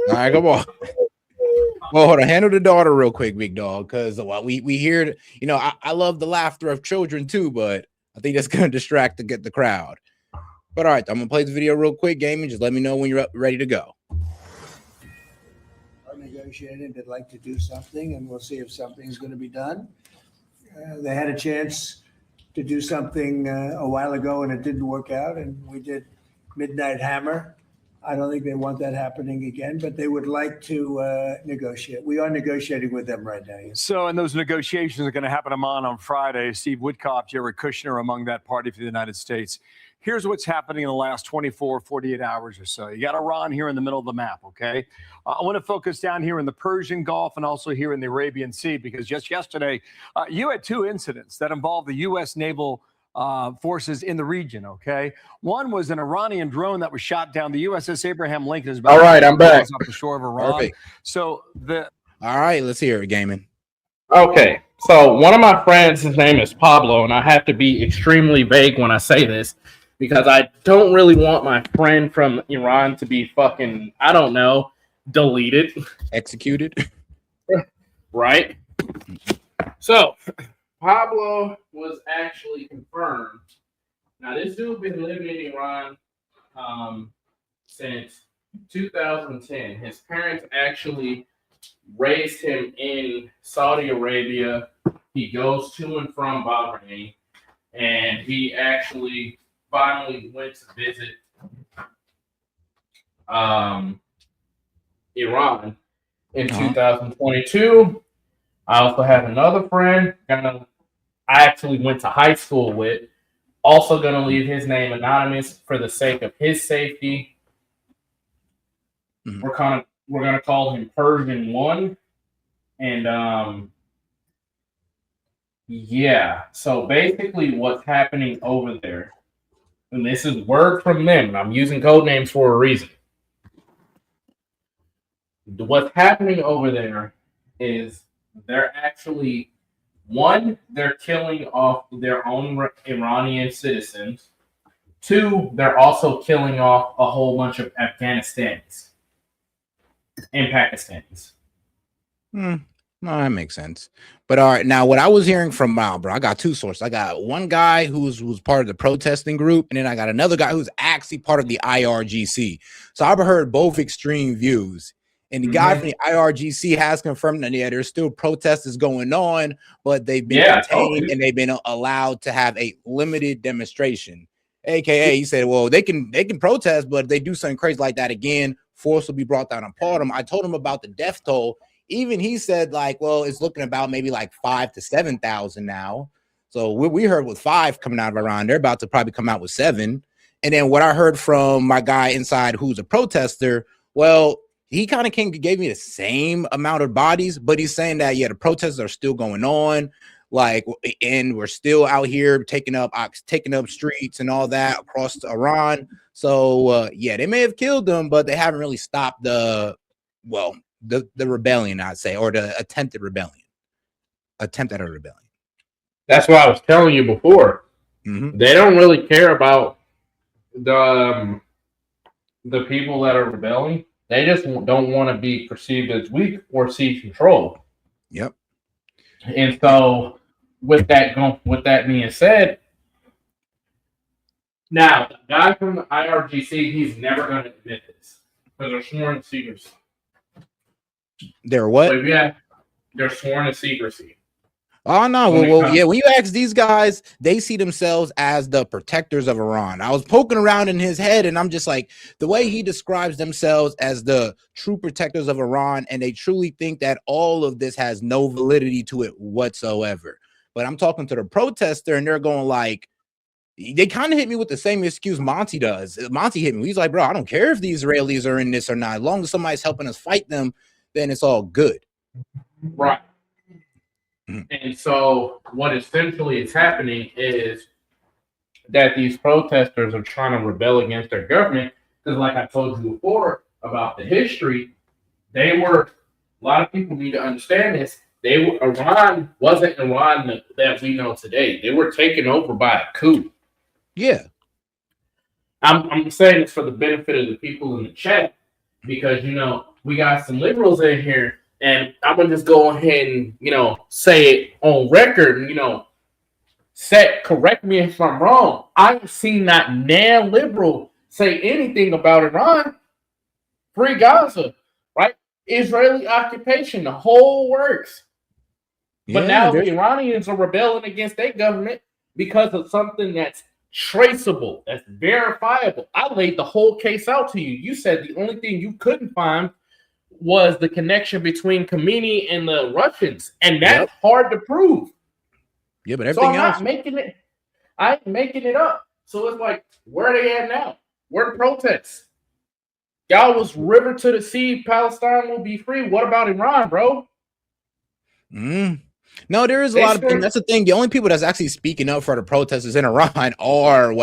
All right, come on. Well, hold on. Handle the daughter real quick, big dog, because we hear, I love the laughter of children too, but I think that's gonna distract the crowd. But all right, I'm gonna play the video real quick, gaming. Just let me know when you're ready to go. Are negotiating. They'd like to do something, and we'll see if something's going to be done. They had a chance to do something a while ago, and it didn't work out. And we did Midnight Hammer. I don't think they want that happening again, but they would like to negotiate. We are negotiating with them right now. Yes. So, and those negotiations are going to happen on Friday. Steve Woodcock, Jared Kushner among that party for the United States. Here's what's happening in the last 24, 48 hours or so. You got Iran here in the middle of the map, okay? I want to focus down here in the Persian Gulf and also here in the Arabian Sea, because just yesterday, you had two incidents that involved the U.S. naval forces in the region, okay? One was an Iranian drone that was shot down. The USS Abraham Lincoln is about all right, I'm back off the shore of Iran. Perfect. So all right, let's hear it, gaming. Okay, so one of my friends, his name is Pablo, and I have to be extremely vague when I say this because I don't really want my friend from Iran to be fucking, I don't know, deleted. Executed. Right? So, Pablo was actually confirmed. Now, this dude been living in Iran since 2010. His parents actually raised him in Saudi Arabia. He goes to and from Bahrain, and he actually finally went to visit Iran in 2022. I also had another friend I actually went to high school with, also going to leave his name anonymous for the sake of his safety. Mm-hmm. We're going to call him Persian 1. And yeah, so basically what's happening over there, and this is word from them, and I'm using code names for a reason. What's happening over there is they're actually, one, they're killing off their own Iranian citizens. Two, they're also killing off a whole bunch of Afghanistanis and Pakistanis. No, that makes sense. But all right, now what I was hearing from bro, I got two sources. I got one guy who's part of the protesting group, and then I got another guy who's actually part of the IRGC. So I've heard both extreme views. And the guy from the IRGC has confirmed that there's still protests going on, but they've been contained and they've been allowed to have a limited demonstration. AKA, he said, well, they can protest, but if they do something crazy like that again, force will be brought down upon them. I told him about the death toll. Even he said, like, well, it's looking about maybe like 5,000 to 7,000 now. So we heard with 5 coming out of Iran, they're about to probably come out with 7. And then what I heard from my guy inside who's a protester, well, he kind of gave me the same amount of bodies, but he's saying that, yeah, the protests are still going on, like, and we're still out here taking up streets and all that across Iran. So, yeah, they may have killed them, but they haven't really stopped the rebellion, I'd say, or the attempt at a rebellion. That's what I was telling you before. Mm-hmm. They don't really care about the people that are rebelling. They just don't want to be perceived as weak or see control. Yep. And so, with that being said, now the guy from the IRGC, he's never going to admit this because they're sworn to secrecy. They're what? So, yeah, they're sworn to secrecy. Oh, no. Well, yeah, when you ask these guys, they see themselves as the protectors of Iran. I was poking around in his head, and I'm just like, the way he describes themselves as the true protectors of Iran, and they truly think that all of this has no validity to it whatsoever. But I'm talking to the protester, and they're going like, they kind of hit me with the same excuse Monty does. Monty hit me. He's like, bro, I don't care if the Israelis are in this or not. As long as somebody's helping us fight them, then it's all good. Right. And so what essentially is happening is that these protesters are trying to rebel against their government because, like I told you before about the history, a lot of people need to understand this. Iran wasn't Iran that we know today. They were taken over by a coup. Yeah. I'm saying this for the benefit of the people in the chat. because we got some liberals in here, and I'm gonna just go ahead and say it on record, and correct me if I'm wrong. I've seen not nan liberal say anything about Iran. Free Gaza, right? Israeli occupation, the whole works. But Yeah, now the Iranians are rebelling against their government because of something that's traceable, that's verifiable. I laid the whole case out to you. You said the only thing you couldn't find was the connection between Khomeini and the Russians, and that's hard to prove. Yeah, but So everything I'm else. not making it. I ain't making it up. So it's like, where are they at now? Where the protests? Y'all was river to the sea. Palestine will be free. What about Iran, bro? No, there is a lot of, and that's the thing. The only people that's actually speaking up for the protesters in Iran are,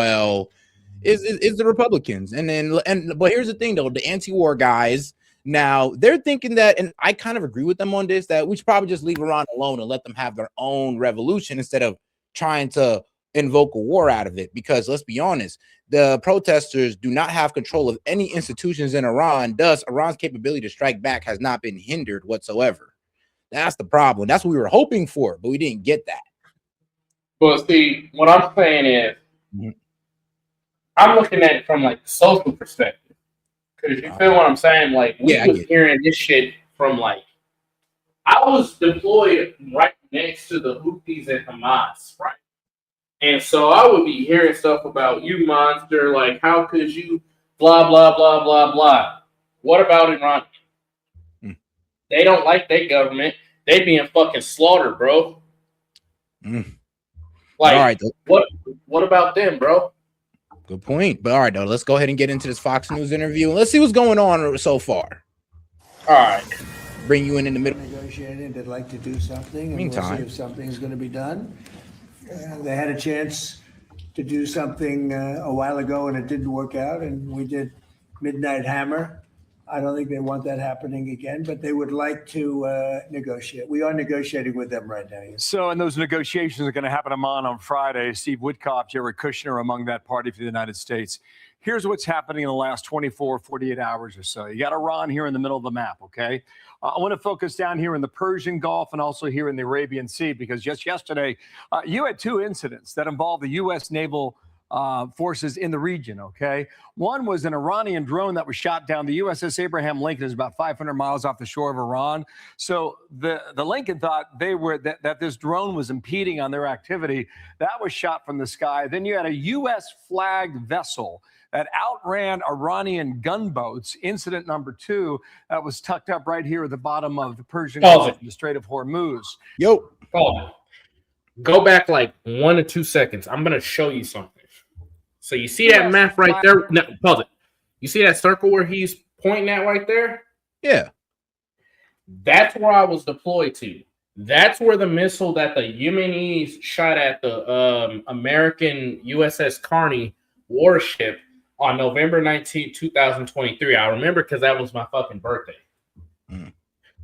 is the Republicans. But here's the thing, though: the anti-war guys now they're thinking that, and I kind of agree with them on this, that we should probably just leave Iran alone and let them have their own revolution instead of trying to invoke a war out of it. Because let's be honest, the protesters do not have control of any institutions in Iran. Thus, Iran's capability to strike back has not been hindered whatsoever. That's the problem. That's what we were hoping for, but we didn't get that. But see, what I'm saying is, I'm looking at it from like the social perspective. Because you feel what I'm saying? Like, we was hearing this shit from I was deployed right next to the Houthis and Hamas, right? And so I would be hearing stuff about you, monster. Like, how could you blah, blah, blah, blah, blah. What about Iran? They don't like their government. They being fucking slaughtered, bro. Like, all right, what about them, bro? Good point. But all right, though, let's go ahead and get into this Fox News interview and let's see what's going on so far. All right. Bring you in the middle. Negotiating, they'd like to do something, and we'll see if something's going to be done. They had a chance to do something a while ago, and it didn't work out, and we did Midnight Hammer. I don't think they want that happening again, but they would like to negotiate. We are negotiating with them right now. Yes. So, and those negotiations are going to happen on Friday. Steve Woodcock, Jared Kushner among that party for the United States. Here's what's happening in the last 24, 48 hours or so. You got Iran here in the middle of the map, okay? I want to focus down here in the Persian Gulf and also here in the Arabian Sea, because just yesterday, you had two incidents that involved the U.S. naval forces in the region, okay? One was an Iranian drone that was shot down. The USS Abraham Lincoln is about 500 miles off the shore of Iran. So the Lincoln thought that this drone was impeding on their activity. That was shot from the sky. Then you had a U.S. flagged vessel that outran Iranian gunboats. Incident number 2 that was tucked up right here at the bottom of the Persian Gulf, the Strait of Hormuz. Go back like 1 or 2 seconds. I'm going to show you something. So you see that map right there? No, pause it. You see that circle where he's pointing at right there? Yeah. That's where I was deployed to. That's where the missile that the Yemenis shot at the American USS Carney warship on November 19, 2023. I remember because that was my fucking birthday.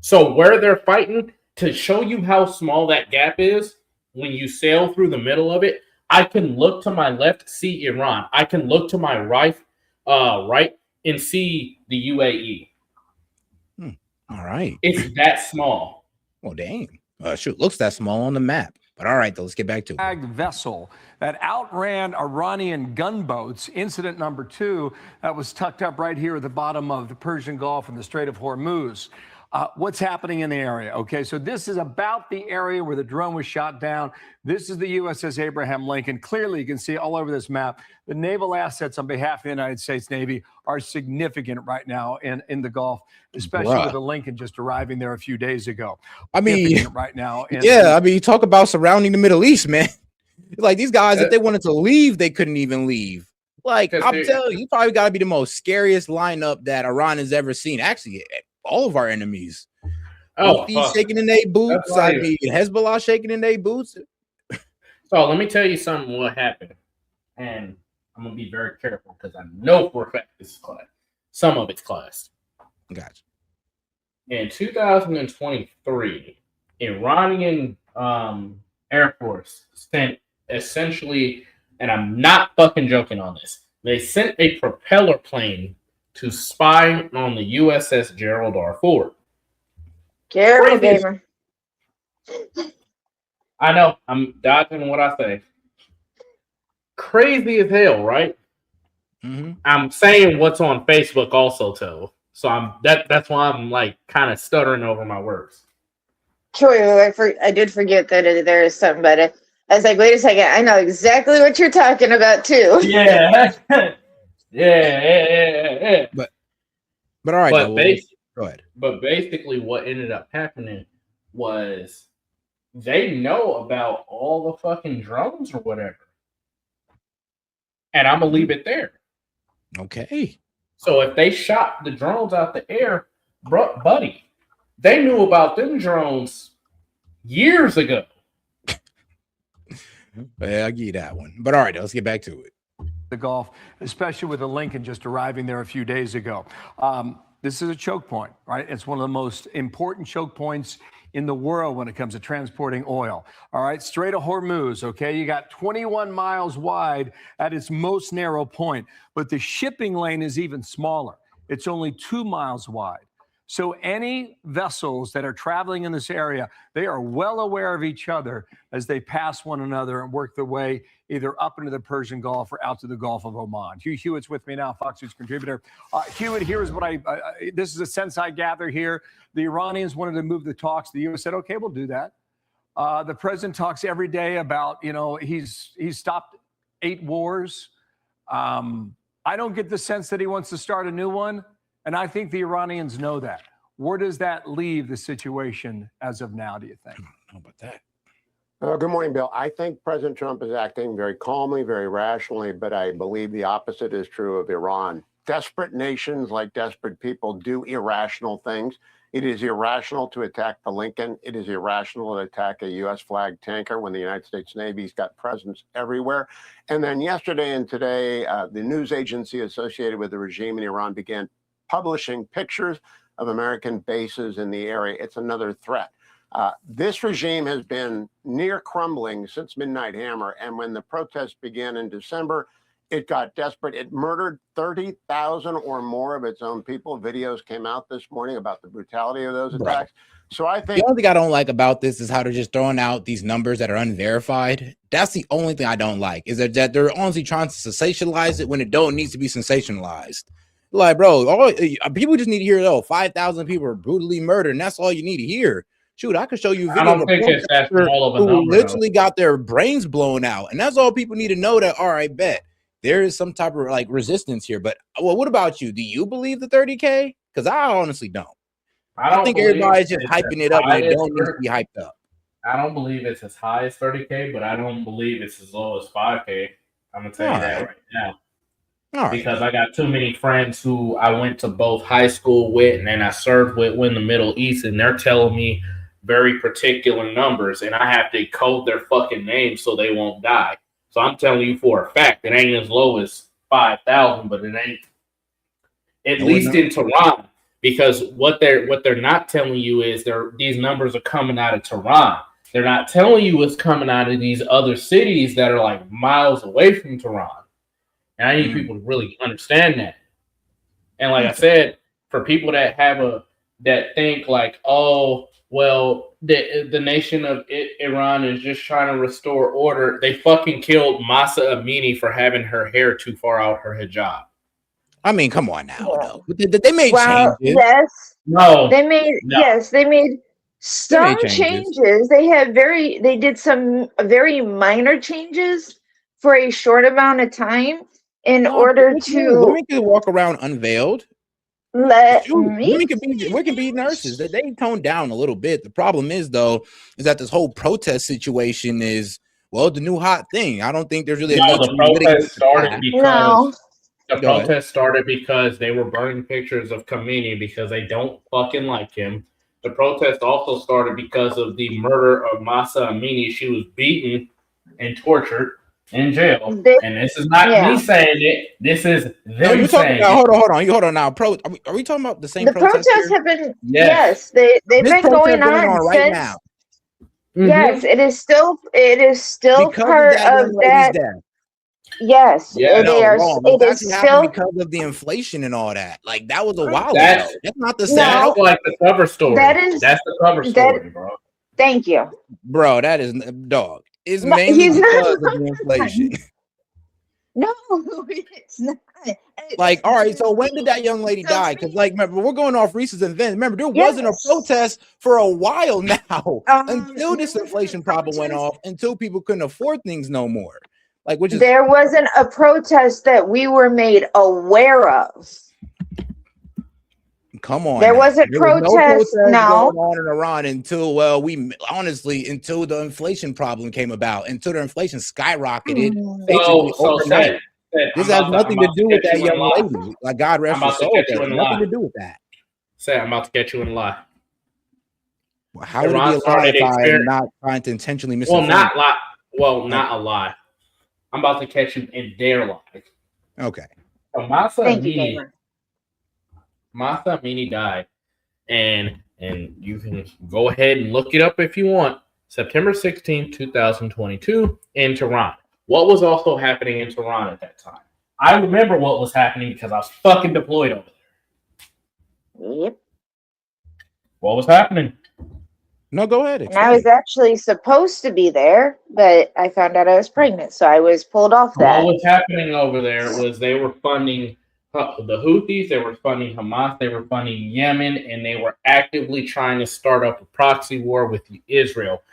So where they're fighting, to show you how small that gap is, when you sail through the middle of it, I can look to my left, see Iran. I can look to my right, and see the UAE. All right. It's that small. Well, dang. Shoot, looks that small on the map. But all right, though, let's get back to it. Vessel that outran Iranian gunboats. Incident number 2 that was tucked up right here at the bottom of the Persian Gulf and the Strait of Hormuz. What's happening in the area? Okay, so this is about the area where the drone was shot down. This is the USS Abraham Lincoln. Clearly, you can see all over this map, the naval assets on behalf of the United States Navy are significant right now in the Gulf, especially with the Lincoln just arriving there a few days ago. I mean, right now. I mean, you talk about surrounding the Middle East, man. Like these guys, if they wanted to leave, they couldn't even leave. Like I'm telling you, probably got to be the most scariest lineup that Iran has ever seen. Actually, all of our enemies. He's shaking in their boots. I mean, Hezbollah shaking in their boots. So let me tell you something. What happened, and I'm gonna be very careful because I know for a fact this is classed. Some of it's classed. Gotcha. In 2023, Iranian Air Force sent essentially, and I'm not fucking joking on this, they sent a propeller plane to spy on the USS Gerald R. Ford. Careful, Crazy as- gamer. I know, I'm dodging what I say. Crazy as hell, right? Mhm. I'm saying what's on Facebook also, too. So that's why I'm like kind of stuttering over my words. Troy, I did forget that there is something, but I was like, wait a second, I know exactly what you're talking about too. Yeah. yeah. But all right, But though. Go ahead. But basically, what ended up happening was they know about all the fucking drones or whatever. And I'm going to leave it there. Okay. So if they shot the drones out the air, buddy, they knew about them drones years ago. Yeah, I'll give you that one. But all right, let's get back to it. The Gulf, especially with the Lincoln just arriving there a few days ago. This is a choke point, right? It's one of the most important choke points in the world when it comes to transporting oil. All right, Strait of Hormuz, okay? You got 21 miles wide at its most narrow point, but the shipping lane is even smaller. It's only 2 miles wide. So any vessels that are traveling in this area, they are well aware of each other as they pass one another and work their way either up into the Persian Gulf or out to the Gulf of Oman. Hugh Hewitt's with me now, Fox News contributor. Hewitt, here's what this is a sense I gather here. The Iranians wanted to move the talks. The U.S. said, okay, we'll do that. The president talks every day about, he's stopped 8 wars. I don't get the sense that he wants to start a new one. And I think the Iranians know that. Where does that leave the situation as of now, do you think? How about that? Good morning, Bill. I think President Trump is acting very calmly, very rationally, but I believe the opposite is true of Iran. Desperate nations, like desperate people, do irrational things. It is irrational to attack the Lincoln. It is irrational to attack a U.S. flag tanker when the United States Navy's got presence everywhere. And then yesterday and today, the news agency associated with the regime in Iran began publishing pictures of American bases in the area. It's another threat. This regime has been near crumbling since Midnight Hammer. And when the protests began in December, it got desperate. It murdered 30,000 or more of its own people. Videos came out this morning about the brutality of those attacks. So I think the only thing I don't like about this is how they're just throwing out these numbers that are unverified. That's the only thing I don't like, is that they're honestly trying to sensationalize it when it don't need to be sensationalized. Like, bro, people just need to hear, 5,000 people are brutally murdered, and that's all you need to hear. Shoot, I could show you I don't think it's that small of a number, literally got their brains blown out, and that's all people need to know. That, all right, bet there is some type of like resistance here. But what about you? Do you believe the 30K? Because I honestly don't. I think everybody's just hyping it up when it don't need to be hyped up. I don't believe it's as high as 30K, but I don't believe it's as low as 5K. I'm gonna tell you that right now. Because I got too many friends who I went to both high school with and then I served with in the Middle East, and they're telling me very particular numbers, and I have to code their fucking names so they won't die. So I'm telling you for a fact, it ain't as low as 5,000, but it ain't at least in Tehran. Because what they're not telling you is these numbers are coming out of Tehran. They're not telling you what's coming out of these other cities that are like miles away from Tehran. And I need people to really understand that. And like I said, for people that that think like, oh, well, the nation of Iran is just trying to restore order. They fucking killed Mahsa Amini for having her hair too far out her hijab. I mean, come on now. No. They made changes. Yes. No. They made they made some changes. They did some very minor changes for a short amount of time in order to women can walk around unveiled. Women can be nurses. They toned down a little bit. The problem is that this whole protest situation is the new hot thing. I don't think there's really the protest started because they were burning pictures of Khamenei because they don't fucking like him. The protest also started because of the murder of Mahsa Amini. She was beaten and tortured in jail. And this is not me saying it. This is them saying it. Hold on now. Are we talking about the same protests have been they've been going on right since now. Yes, it is still part of that. Yes, Yeah. they No, are. wrong. It It's is actually happened still because of the inflation and all that. Like that was a while That's ago. That's not the No. same, that's like the cover story. that is That's the cover that. story, bro. Thank you. bro. That is dog. It's No, mainly he's not because of the inflation. No, it's not. Like, all right, so when did that young lady So die? Because, like, remember, we're going off recent events. Remember, there Yes. wasn't a protest for a while now until this there was inflation a problem went protest. off, until people couldn't afford things no more. Like, which is There wasn't a protest that we were made aware of. come on. There now. wasn't There was no protest. protest No. going on in Iran until, well, until the inflation problem came about, until the inflation skyrocketed basically So overnight. Seth, This has nothing to do with that young lady. Like, God rest her about to soul. catch It you has in a nothing lie. to do with that. Seth, I'm about to get you in a lie. How would it be Iran a lie started if I'm exper- not trying to intentionally Well, misinform? not lie. Well, not a lie. I'm about to catch you in their lie. Okay. So Masa Thank you, Amini, Gamer. Masa Amini died, and you can go ahead and look it up if you want. September 16, 2022, in Tehran. What was also happening in Tehran at that time? I remember what was happening because I was fucking deployed over there. Yep. What was happening? No, go ahead. And I was actually supposed to be there, but I found out I was pregnant, so I was pulled off that. What was happening over there was they were funding the Houthis, they were funding Hamas, they were funding Yemen, and they were actively trying to start up a proxy war with Israel.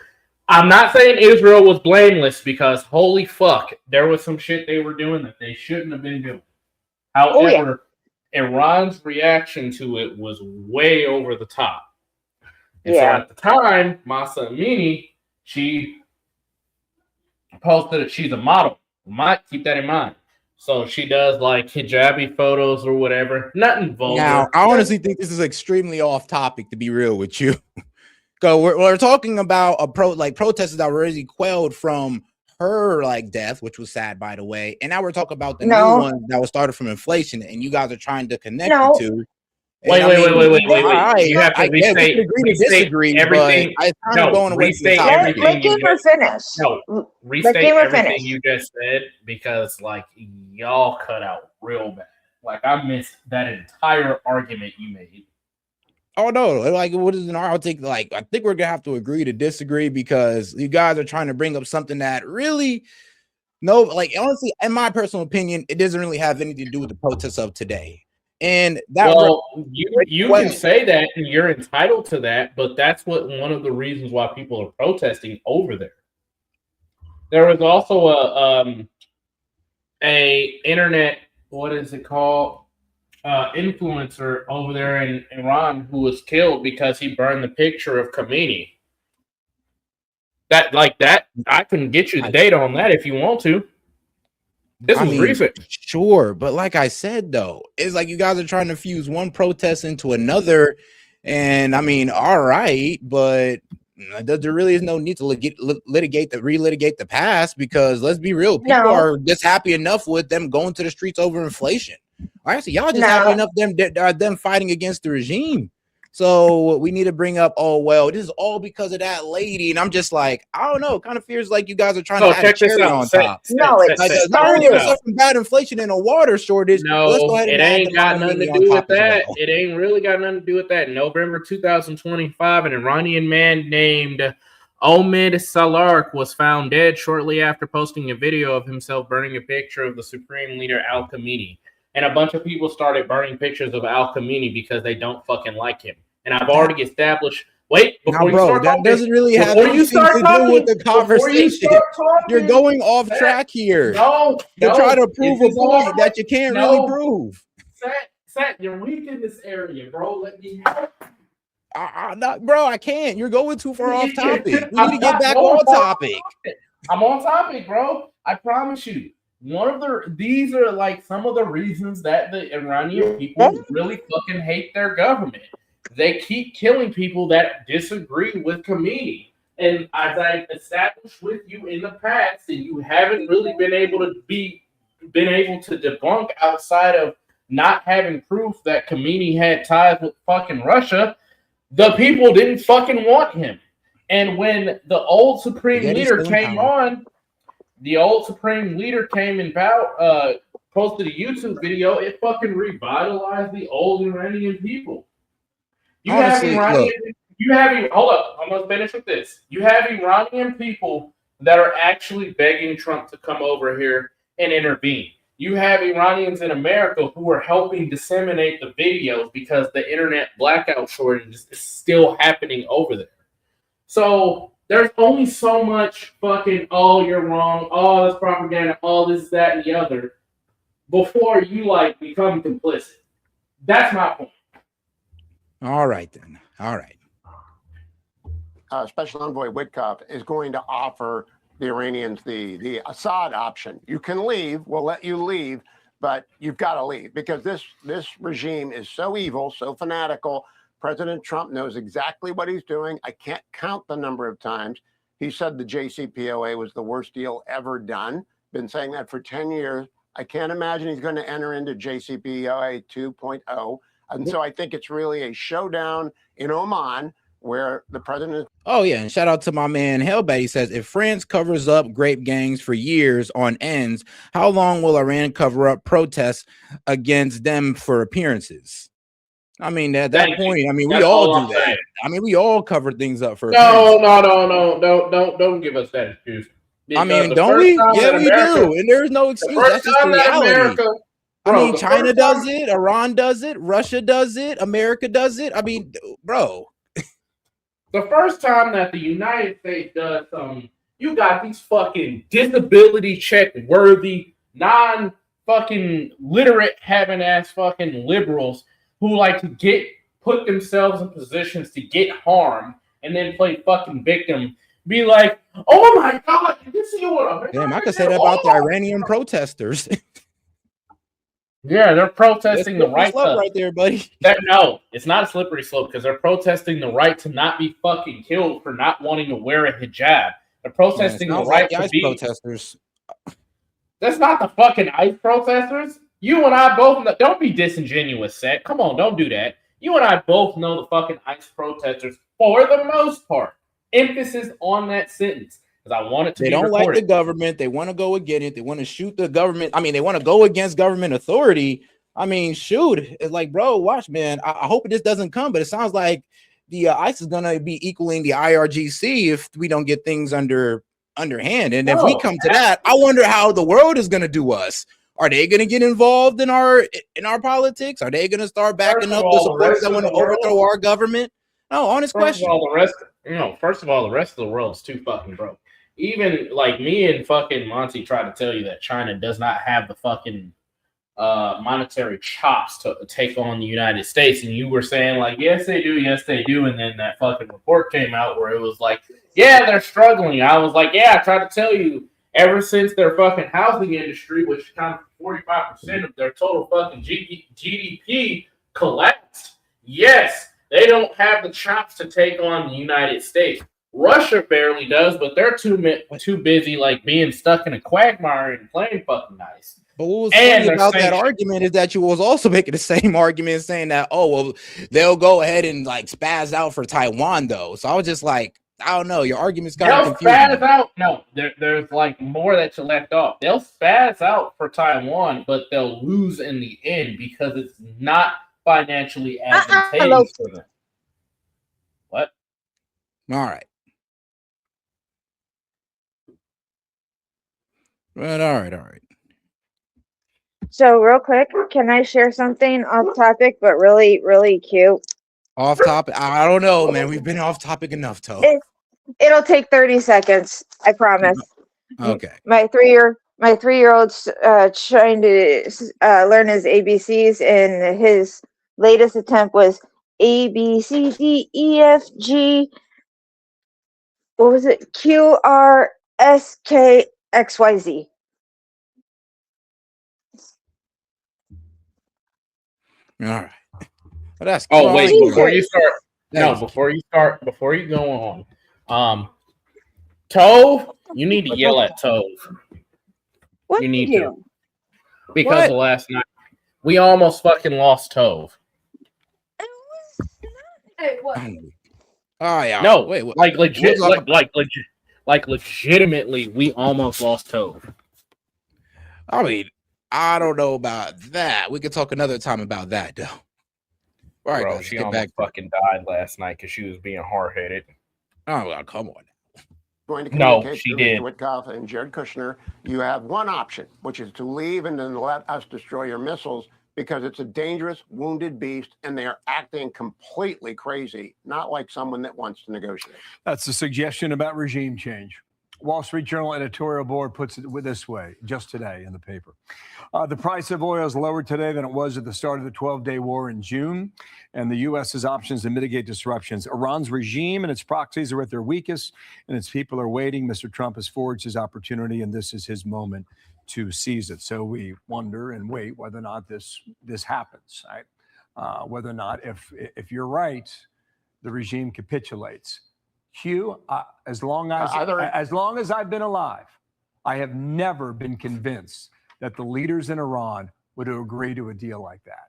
I'm not saying Israel was blameless because holy fuck, there was some shit they were doing that they shouldn't have been doing. However, Iran's reaction to it was way over the top. And so at the time, Masa Amini, she posted that she's a model. Might keep that in mind. So she does like hijabi photos or whatever. Nothing vulgar. Now, I honestly think this is extremely off topic, to be real with you. So we're talking about protesters that were already quelled from her like death, which was sad, by the way. And now we're talking about the new one that was started from inflation, and you guys are trying to connect the two. Wait. Right. You have to we can agree to disagree, everything. But it's kind of going away from the topic. Let Gamer finish. No, restate everything you just said because, like, y'all cut out real bad. Like, I missed that entire argument you made. Oh no! Like, what is an I think we're gonna have to agree to disagree because you guys are trying to bring up something that really, honestly, in my personal opinion, it doesn't really have anything to do with the protests of today. And that you can say that and you're entitled to that, but that's one of the reasons why people are protesting over there. There was also a internet, what is it called? Influencer over there in Iran who was killed because he burned the picture of Khomeini. That I can get you the data on that if you want to. This was recent. Sure, but like I said, though, it's like you guys are trying to fuse one protest into another, and I mean, all right, but there really is no need to relitigate the past because let's be real, people are just happy enough with them going to the streets over inflation. Actually, y'all just happy enough them fighting against the regime. So we need to bring up, oh, well, this is all because of that lady. And I'm just like, I don't know. It kind of feels like you guys are trying to add a cherry on top. No, it's not only from bad inflation and a water shortage. No, let's go ahead and it ain't got nothing to do with that. It ain't really got nothing to do with that. November 2025, an Iranian man named Omid Salark was found dead shortly after posting a video of himself burning a picture of the Supreme Leader Al-Khamenei. And a bunch of people started burning pictures of Al-Khamenei because they don't fucking like him. And I've already established. Wait, before you start talking, that doesn't really have anything to do with the conversation. You're going off track here. No, you're trying to prove a point that you can't really prove. Seth, you're weak in this area, bro. Let me help. Bro, I can't. You're going too far off topic. We need to get back on topic. I'm on topic, bro. I promise you. These are like some of the reasons that the Iranian people really fucking hate their government. They keep killing people that disagree with Khomeini. And as I established with you in the past, and you haven't really been able to debunk outside of not having proof that Khomeini had ties with fucking Russia, the people didn't fucking want him. And when the old Supreme Leader came on, the old supreme leader came and posted a YouTube video. It fucking revitalized the old Iranian people. Honestly, look. Hold up, I'm gonna finish with this. You have Iranian people that are actually begging Trump to come over here and intervene. You have Iranians in America who are helping disseminate the videos because the internet blackout shortage is still happening over there. So there's only so much fucking, oh, you're wrong, oh, it's propaganda, all this, that, and the other, before you like become complicit. That's my point. All right then. All right. Special Envoy Witkoff is going to offer the Iranians the Assad option. You can leave. We'll let you leave, but you've got to leave because this regime is so evil, so fanatical. President Trump knows exactly what he's doing. I can't count the number of times he said the JCPOA was the worst deal ever done. Been saying that for 10 years. I can't imagine he's going to enter into JCPOA 2.0. And so I think it's really a showdown in Oman where the president. Oh yeah, and shout out to my man Hellbat. He says, if France covers up grape gangs for years on ends, how long will Iran cover up protests against them for appearances? I mean, at that point, I mean, we all do that. I mean, we all cover things up for no, don't give us that excuse. I mean, don't we? Yeah, we do. And there's no excuse. That's just the reality. I mean, China does it, Iran does it, Russia does it, America does it. I mean, bro. The first time that the United States does something, you got these fucking disability check worthy, non-fucking literate having ass fucking liberals who like to put themselves in positions to get harmed and then play fucking victim. Be like, oh my God, did you see what? Damn, I could say that about the Iranian protesters. Yeah, they're protesting the right to right there, buddy. No, it's not a slippery slope because they're protesting the right to not be fucking killed for not wanting to wear a hijab. They're protesting the right to be protesters. That's not the fucking ICE protesters. You and I both know, don't be disingenuous, Seth. Come on, don't do that. You and I both know the fucking ICE protesters for the most part. Emphasis on that sentence. I want it to they don't recorded. Like the government. They want to go against it. They want to shoot the government. I mean, they want to go against government authority. I mean, shoot. It's like, bro, watch, man. I hope this doesn't come, but it sounds like the ICE is going to be equaling the IRGC if we don't get things underhand. And if we come to that, I wonder how the world is going to do us. Are they going to get involved in our politics? Are they going to start backing up the supporters that want to overthrow our government? No, honest question. First of all, the rest of the world is too fucking broke. Even like me and fucking Monty try to tell you that China does not have the fucking monetary chops to take on the United States. And you were saying like, yes, they do. And then that fucking report came out where it was like, yeah, they're struggling. I was like, yeah, I tried to tell you ever since their fucking housing industry, which accounts for 45% of their total fucking GDP collapsed. Yes, they don't have the chops to take on the United States. Russia barely does, but they're too busy like being stuck in a quagmire and playing fucking nice. But what was funny about that argument is that you was also making the same argument saying that, oh, well, they'll go ahead and like spaz out for Taiwan though. So I was just like, I don't know, your argument's kind of confusing. They'll spaz out. No, there's like more that you left off. They'll spaz out for Taiwan, but they'll lose in the end because it's not financially advantageous for them. What? All right. But all right. So real quick, can I share something off topic, but really, really cute? Off topic? I don't know, man. We've been off topic enough, Toe. It'll take 30 seconds. I promise. Okay. My three-year-old's trying to learn his ABCs, and his latest attempt was A, B, C, D, E, F, G. What was it? Q, R, S, K, X, Y, Z. All right. Well, that's wait, before you go on, Tove, you need to yell at Tove. What you need to. Because of last night. We almost fucking lost Tove. It was Oh yeah. No, wait, like legit, like legit. Like legitimately, we almost lost Tove. I mean, I don't know about that. We could talk another time about that, though. All right, Bro, guys, let's she get back. almost fucking died last night because she was being hard-headed. Oh, well, come on. Going to No, communicate she to did. Mr. Witkoff and Jared Kushner, you have one option, which is to leave and then let us destroy your missiles because it's a dangerous, wounded beast and they are acting completely crazy, not like someone that wants to negotiate. That's a suggestion about regime change. Wall Street Journal editorial board puts it this way, just today in the paper. The price of oil is lower today than it was at the start of the 12-day war in June, and the U.S.'s options to mitigate disruptions. Iran's regime and its proxies are at their weakest, and its people are waiting. Mr. Trump has forged his opportunity, and this is his moment to seize it. So we wonder and wait whether or not this happens, right? Whether or not, if you're right, the regime capitulates. Hugh, as long as I've been alive, I have never been convinced that the leaders in Iran would agree to a deal like that.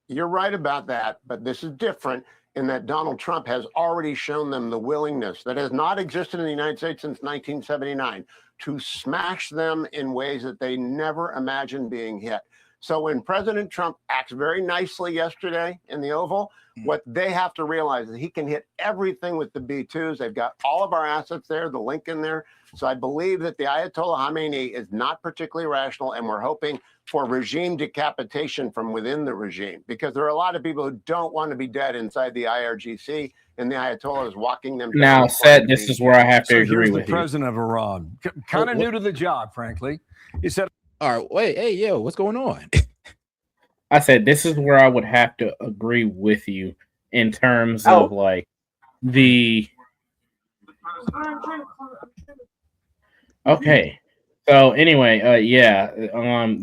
You're right about that, but this is different in that Donald Trump has already shown them the willingness that has not existed in the United States since 1979 to smash them in ways that they never imagined being hit. So when President Trump acts very nicely yesterday in the Oval, what they have to realize is he can hit everything with the B-2s. They've got all of our assets there, the link in there. So I believe that the Ayatollah Khamenei is not particularly rational, and we're hoping for regime decapitation from within the regime, because there are a lot of people who don't want to be dead inside the IRGC, and the Ayatollah is walking them down. Now, Seth, this is where I have to agree with the you. president of Iran, kind of new to the job, frankly. He said, all right, wait, hey, yo, what's going on? I said this is where I would have to agree with you in terms of like the. Okay, so anyway,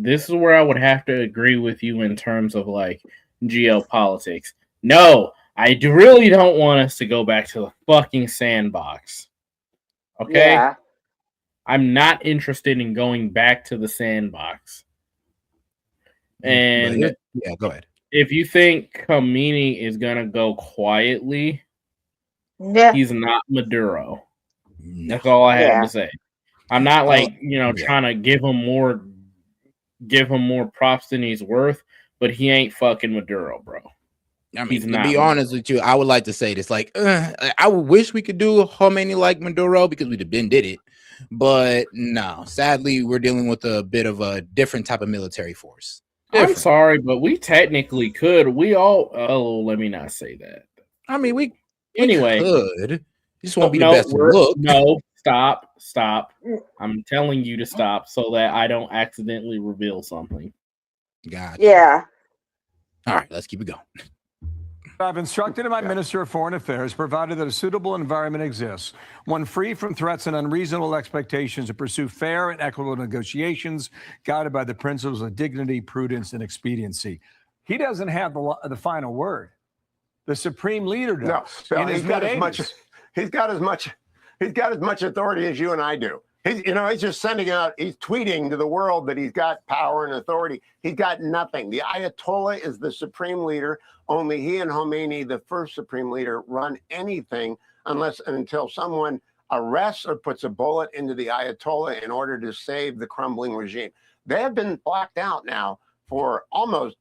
this is where I would have to agree with you in terms of like geopolitics. No, I really don't want us to go back to the fucking sandbox. Okay, Yeah. I'm not interested in going back to the sandbox. And yeah, go ahead. If you think Khamenei is gonna go quietly, he's not Maduro. No. That's all I have to say. I'm not like trying to give him more props than he's worth, but he ain't fucking Maduro, bro. I mean, to be honest with you, I would like to say this. Like, I wish we could do Khomeini like Maduro because we'd have been did it, but no. Sadly, we're dealing with a bit of a different type of military force. I'm sorry, but we technically could. We all. Oh, let me not say that. I mean, we anyway could. You just won't be the best to look. No, stop. I'm telling you to stop so that I don't accidentally reveal something. Gotcha. Yeah. All right, let's keep it going. I've instructed my Minister of Foreign Affairs, provided that a suitable environment exists, one free from threats and unreasonable expectations, to pursue fair and equitable negotiations guided by the principles of dignity, prudence, and expediency. He doesn't have the final word. The supreme leader does. No, he's got as much authority as you and I do. He's just sending out, he's tweeting to the world that he's got power and authority. He's got nothing. The Ayatollah is the supreme leader. Only he and Khomeini, the first supreme leader, run anything unless and until someone arrests or puts a bullet into the Ayatollah in order to save the crumbling regime. They have been blacked out now for almost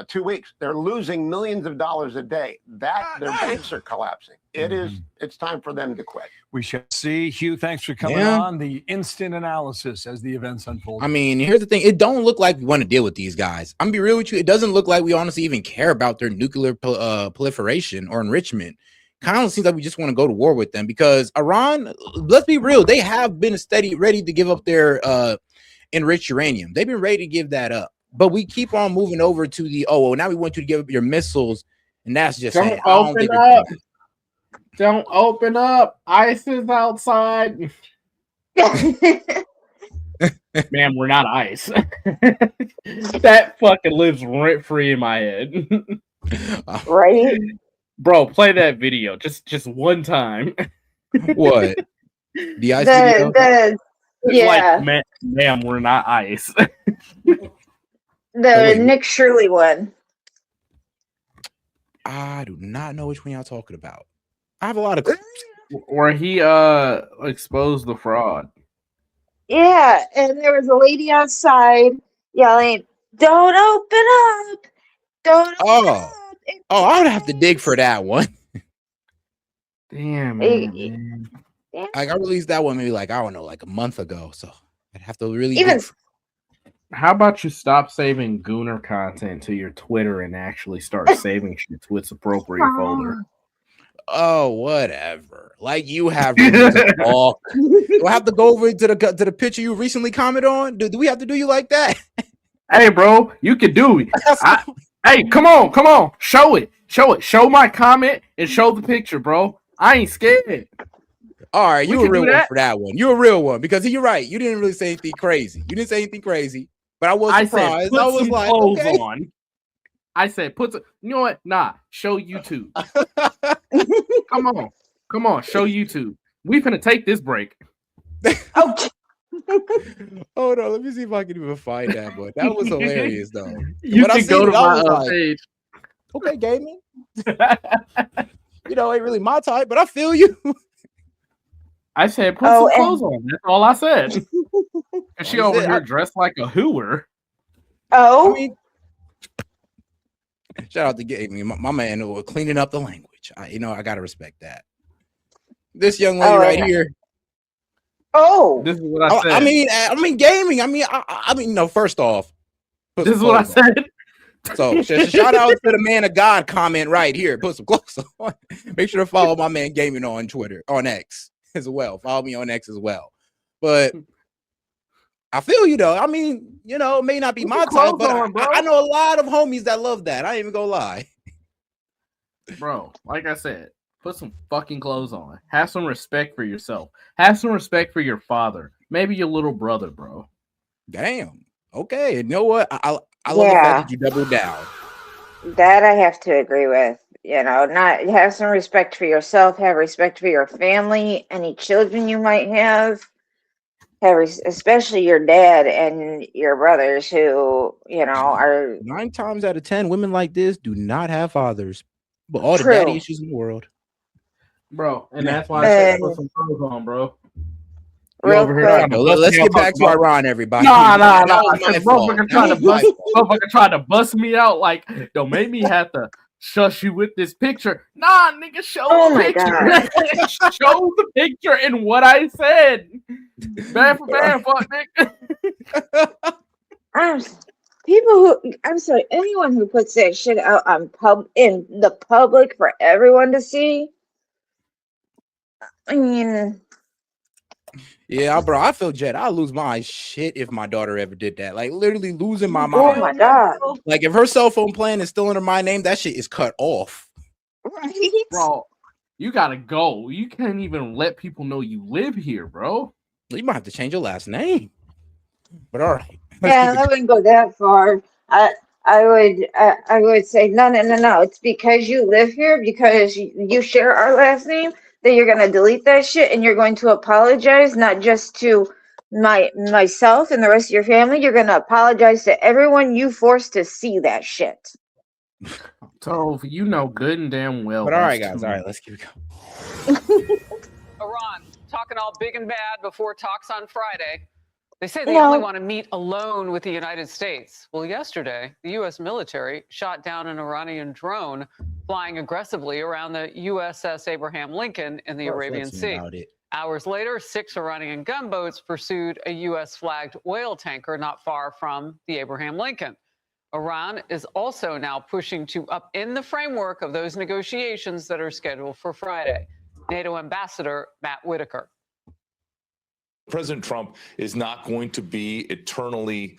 2 weeks. They're losing millions of dollars a day. Their banks are collapsing. It's time for them to quit. We shall see. Hugh, thanks for coming on. The instant analysis as the events unfold. I mean, here's the thing. It don't look like we want to deal with these guys. I'm gonna be real with you. It doesn't look like we honestly even care about their nuclear proliferation or enrichment. Kind of seems like we just want to go to war with them because Iran, let's be real, they have been ready to give up their enriched uranium. They've been ready to give that up. But we keep on moving over to the, now we want you to give up your missiles. And that's just Don't open up. Don't open up. Ice is outside. Man, we're not ice. That fucking lives rent free in my head. Right? Bro, play that video. Just one time. What? The ice video? Yeah. Like, ma'am, we're not ice. The Nick Shirley one. I do not know which one y'all talking about. I have a lot of where he exposed the fraud. Yeah, and there was a lady outside yelling, "Don't open up! Don't open Oh, up!" It's I would have to dig for fake." that one. Damn Eh, it, man. yeah. Like I released that one maybe like I don't know, like a month ago. So I'd have to really Even dig. How about you stop saving Gooner content to your Twitter and actually start saving shit to its appropriate folder? Oh, whatever. Like you have room to talk. Do I have to go over to the picture you recently commented on? Do we have to do you like that? Hey, bro, you can do it. Hey, come on, show it. Show my comment and show the picture, bro. I ain't scared. All right, We you a can do real one that. for that one. You're a real one because you're right. You didn't really say anything crazy. You didn't say anything crazy, but I was I said, surprised. put I was some like, clothes okay. on. I said, you know what? Nah, show YouTube. Come on, show YouTube. We finna take this break. oh, Hold on, let me see if I can even find that. But that was hilarious, though. You When I can go seen to it, I my was like, page. okay, gaming. Ain't really my type, but I feel you. I said, put oh, some clothes on. That's all I said. And she Like I over said, here dressed like a hooer. oh, I mean, shout out to gaming, my man who was cleaning up the language. I gotta respect that. This young lady right here. oh. This is what I said. I mean, gaming. First off, This is what I said. So shout out to the man of God comment right here. Put some clothes on. Make sure to follow my man gaming on Twitter, on X as well. Follow me on X as well. But I feel you though. I mean, it may not be my type, but I know a lot of homies that love that. I ain't even gonna lie. Bro, like I said, put some fucking clothes on. Have some respect for yourself. Have some respect for your father. Maybe your little brother, bro. Damn. Okay. You know what? I love the fact that you doubled down. That I have to agree with. Not have some respect for yourself, have respect for your family, any children you might have, especially your dad and your brothers who, are 9 times out of 10, women like this do not have fathers, but all the true. daddy issues in the world. Bro, and that's why I said put some clothes on, bro. Real quick. Let's get back to Iran, everybody. Nah. Motherfucker tried to bust me out like, don't make me have to shush you with this picture. Nah, nigga, show the picture. Show the picture and what I said. Bad for bad, fuck, nigga. I'm sorry, anyone who puts that shit out in the public for everyone to see. I mean, yeah, bro, I feel Jet. I'll lose my shit if my daughter ever did that. Like literally losing my mind. Oh my god! Like if her cell phone plan is still under my name, that shit is cut off. Right, bro. You gotta go. You can't even let people know you live here, bro. You might have to change your last name. But all right. Yeah, I wouldn't go that far. I would say no. It's because you live here, because you share our last name, that you're gonna delete that shit and you're going to apologize, not just to myself and the rest of your family. You're gonna apologize to everyone you forced to see that shit. So you know good and damn well. But all right, guys. All right, let's keep it going. Iran talking all big and bad before talks on Friday. They say they only want to meet alone with the United States. Well, yesterday, the U.S. military shot down an Iranian drone flying aggressively around the USS Abraham Lincoln in the Arabian Sea. Hours later, 6 Iranian gunboats pursued a U.S.-flagged oil tanker not far from the Abraham Lincoln. Iran is also now pushing to upend the framework of those negotiations that are scheduled for Friday. NATO Ambassador Matt Whitaker. President Trump is not going to be eternally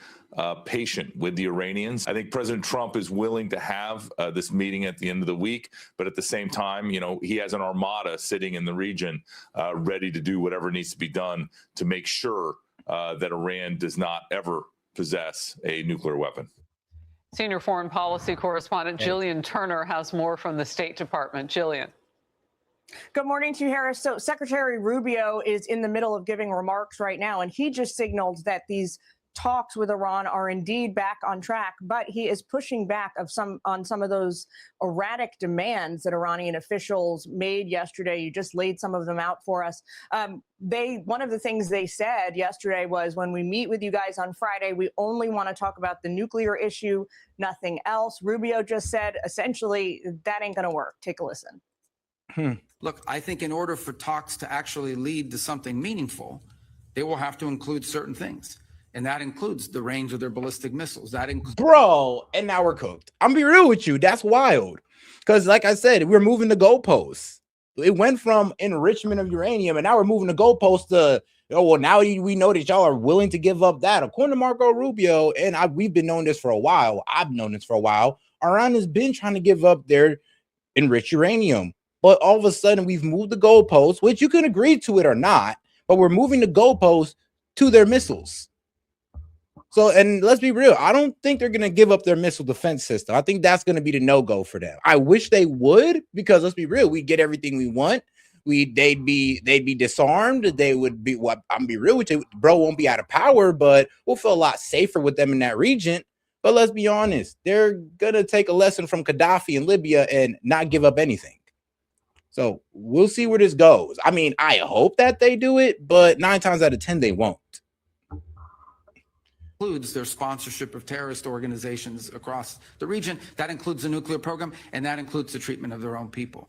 patient with the Iranians. I think President Trump is willing to have this meeting at the end of the week, but at the same time, he has an armada sitting in the region ready to do whatever needs to be done to make sure that Iran does not ever possess a nuclear weapon. Senior foreign policy correspondent Jillian Turner has more from the State Department. Jillian. Good morning to you, Harris. So Secretary Rubio is in the middle of giving remarks right now, and he just signaled that these talks with Iran are indeed back on track, but he is pushing back on some of those erratic demands that Iranian officials made yesterday. You just laid some of them out for us. One of the things they said yesterday was, when we meet with you guys on Friday, we only want to talk about the nuclear issue, nothing else. Rubio just said, essentially, that ain't going to work. Take a listen. Look, I think in order for talks to actually lead to something meaningful, they will have to include certain things. And that includes the range of their ballistic missiles. That includes, bro. And now we're cooked. I'm gonna be real with you. That's wild. Because, like I said, we're moving the goalposts. It went from enrichment of uranium, and now we're moving the goalposts to, oh, well, now we know that y'all are willing to give up that. According to Marco Rubio, and we've been knowing this for a while. I've known this for a while. Iran has been trying to give up their enriched uranium, but all of a sudden we've moved the goalposts, which you can agree to it or not, but we're moving the goalposts to their missiles. So, and let's be real, I don't think they're going to give up their missile defense system. I think that's going to be the no-go for them. I wish they would, because let's be real, we get everything we want. They'd be disarmed. They would be, well, I'm be real with you, bro, won't be out of power, but we'll feel a lot safer with them in that region. But let's be honest, they're going to take a lesson from Gaddafi in Libya and not give up anything. So we'll see where this goes. I mean, I hope that they do it, but 9 times out of 10, they won't. includes their sponsorship of terrorist organizations across the region. That includes the nuclear program, and that includes the treatment of their own people.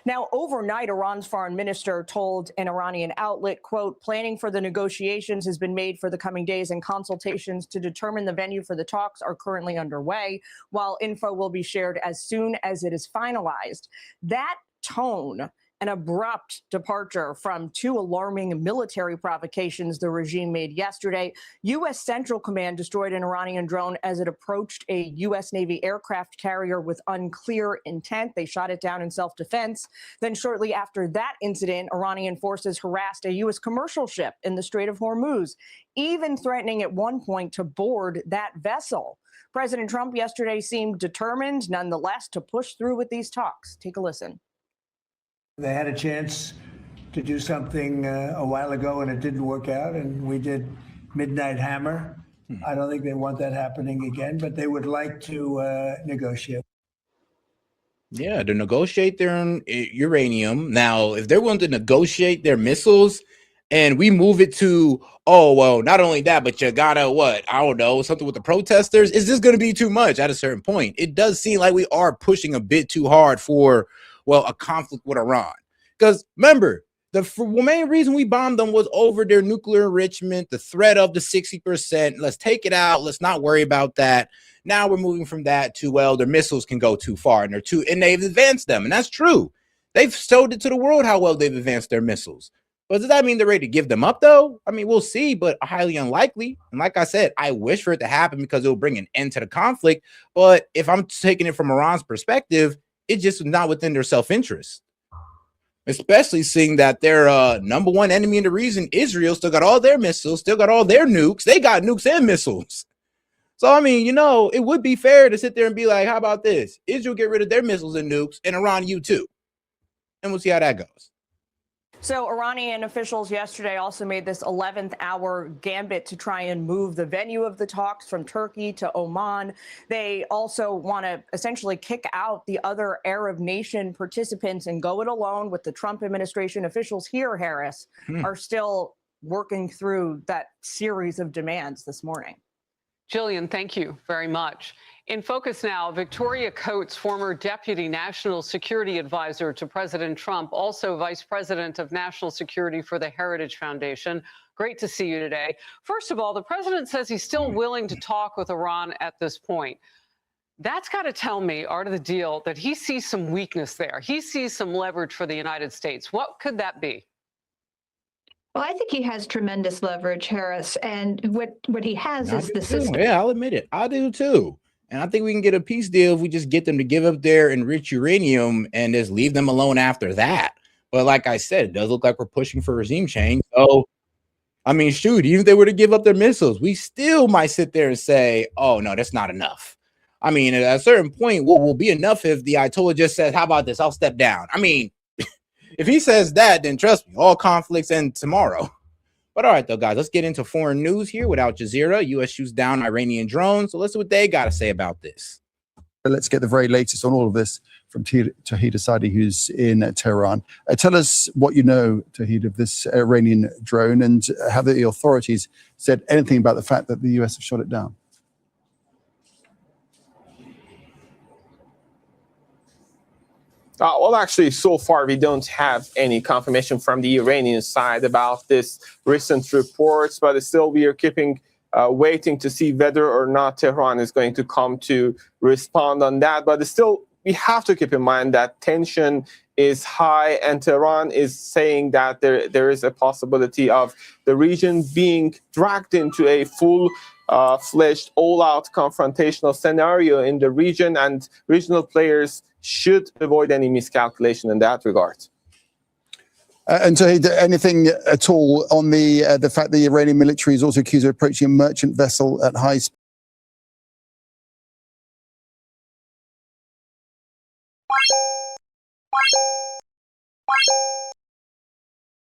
Now, overnight, Iran's foreign minister told an Iranian outlet, quote, planning for the negotiations has been made for the coming days, and consultations to determine the venue for the talks are currently underway, while info will be shared as soon as it is finalized. That tone, an abrupt departure from 2 alarming military provocations the regime made yesterday. U.S. Central Command destroyed an Iranian drone as it approached a U.S. Navy aircraft carrier with unclear intent. They shot it down in self-defense. Then shortly after that incident, Iranian forces harassed a U.S. commercial ship in the Strait of Hormuz, even threatening at one point to board that vessel. President Trump yesterday seemed determined, nonetheless, to push through with these talks. Take a listen. They had a chance to do something a while ago, and it didn't work out, and we did Midnight Hammer. I don't think they want that happening again, but they would like to negotiate. Yeah, to negotiate their uranium. Now, if they're willing to negotiate their missiles and we move it to, oh, well, not only that, but you gotta, what, I don't know, something with the protesters, is this going to be too much at a certain point? It does seem like we are pushing a bit too hard for, well, a conflict with Iran. Because remember, the main reason we bombed them was over their nuclear enrichment, the threat of the 60%. Let's take it out. Let's not worry about that. Now we're moving from that to, well, their missiles can go too far, and they've advanced them. And that's true. They've showed it to the world how well they've advanced their missiles. But does that mean they're ready to give them up, though? I mean, we'll see, but highly unlikely. And like I said, I wish for it to happen because it will bring an end to the conflict. But if I'm taking it from Iran's perspective, it's just not within their self-interest. Especially seeing that their number one enemy in the region, Israel, still got all their missiles, still got all their nukes. They got nukes and missiles. So, I mean, it would be fair to sit there and be like, how about this? Israel get rid of their missiles and nukes, and Iran, you too. And we'll see how that goes. So Iranian officials yesterday also made this 11th hour gambit to try and move the venue of the talks from Turkey to Oman. They also want to essentially kick out the other Arab nation participants and go it alone, with the Trump administration. Officials here, Harris, are still working through that series of demands this morning. Jillian, thank you very much. In focus now, Victoria Coates, former Deputy National Security Advisor to President Trump, also Vice President of National Security for the Heritage Foundation. Great to see you today. First of all, the president says he's still willing to talk with Iran at this point. That's got to tell me, art of the deal, that he sees some weakness there. He sees some leverage for the United States. What could that be? Well, I think he has tremendous leverage, Harris. And what he has is the system. Yeah, I'll admit it. I do too. And I think we can get a peace deal if we just get them to give up their enriched uranium and just leave them alone after that. But like I said, it does look like we're pushing for regime change. So, I mean, shoot, even if they were to give up their missiles, we still might sit there and say, oh, no, that's not enough. I mean, at a certain point, what will be enough if the Ayatollah just says, how about this? I'll step down. I mean, if he says that, then trust me, all conflicts end tomorrow. But all right, though, guys, let's get into foreign news here with Al Jazeera. U.S. shoots down Iranian drones. So let's see what they got to say about this. Let's get the very latest on all of this from Tawhid Asadi, who's in Tehran. Tell us what you know, Tawhid, of this Iranian drone, and have the authorities said anything about the fact that the US have shot it down? Well, actually, so far, we don't have any confirmation from the Iranian side about this recent reports, but still we are keeping waiting to see whether or not Tehran is going to come to respond on that. But still, we have to keep in mind that tension is high, and Tehran is saying that there is a possibility of the region being dragged into a full-fledged, all-out confrontational scenario in the region, and regional players should avoid any miscalculation in that regard. And so, anything at all on the fact the Iranian military is also accused of approaching a merchant vessel at high speed?